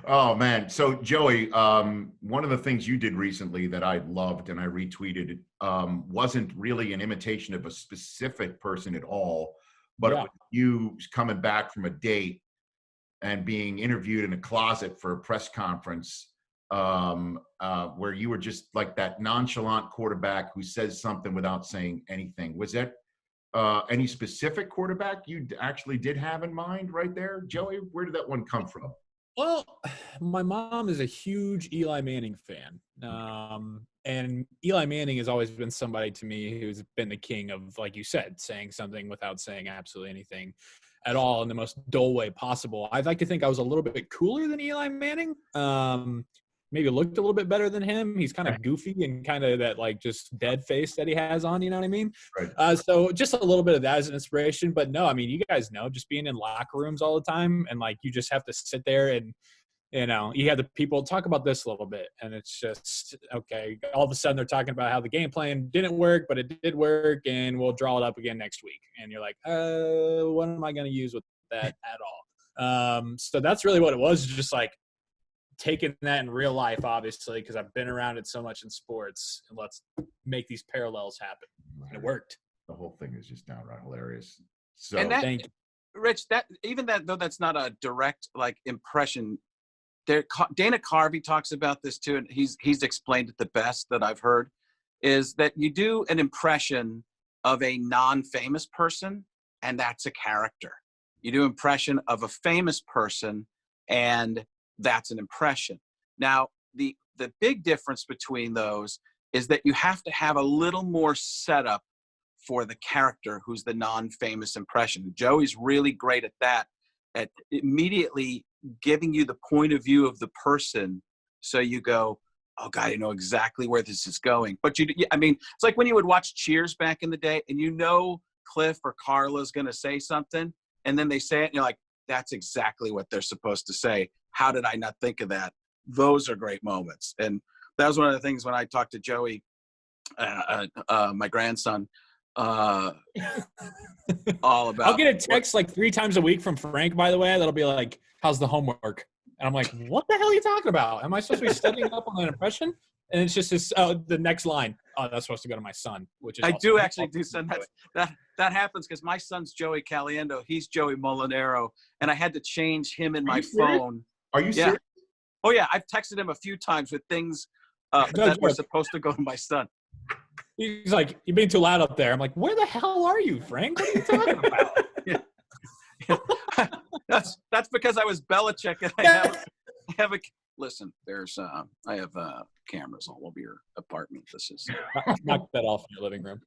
Oh man. So Joey, one of the things you did recently that I loved and I retweeted wasn't really an imitation of a specific person at all, but it Yeah. was you coming back from a date and being interviewed in a closet for a press conference, where you were just like that nonchalant quarterback who says something without saying anything. Was that any specific quarterback you actually did have in mind right there, Joey? Where did that one come from? Well, my mom is a huge Eli Manning fan. And Eli Manning has always been somebody to me who's been the king of, like you said, saying something without saying absolutely anything at all in the most dull way possible. I'd like to think I was a little bit cooler than Eli Manning. Maybe looked a little bit better than him. He's kind of goofy and kind of that like just dead face that he has on, you know what I mean? Right. So just a little bit of that as an inspiration. But no, I mean, you guys know, just being in locker rooms all the time and like you just have to sit there and you have the people talk about this a little bit, and it's just okay. All of a sudden, they're talking about how the game plan didn't work, but it did work, and we'll draw it up again next week. And you're like, what am I going to use with that at all? So that's really what it was, just like taking that in real life, obviously, because I've been around it so much in sports, and let's make these parallels happen. And it worked. The whole thing is just downright hilarious. And So that, Thank you. Rich, that even that though that's not a direct like impression. Dana Carvey talks about this too, and he's explained it the best that I've heard, is that you do an impression of a non-famous person, and that's a character. You do impression of a famous person, and that's an impression. Now, the big difference between those is that you have to have a little more setup for the character who's the non-famous impression. Joey's really great at that, at immediately giving you the point of view of the person, so you go, oh God, I know exactly where this is going. But I mean, it's like when you would watch Cheers back in the day, and you know Cliff or Carla's going to say something, and then they say it, and you're like, that's exactly what they're supposed to say. How did I not think of that? Those are great moments. And that was one of the things when I talked to Joey, my grandson, all about. I'll get a text like 3 times a week from Frank, by the way, that'll be like, how's the homework? And I'm like, what the hell are you talking about? Am I supposed to be studying up on an impression? And it's just this, the next line. Oh, that's supposed to go to my son, which is I also, do actually do send that happens because my son's Joey Caliendo. He's Joey Mulinaro. And I had to change him in my phone. are you serious? Oh yeah. I've texted him a few times with things No that were joke. supposed to go to my son. He's like, you're being too loud up there. I'm like, where the hell are you, Frank? What are you talking about? That's because I was Belichick and listen, there's I have cameras all over your apartment. This is Knock that off in your living room.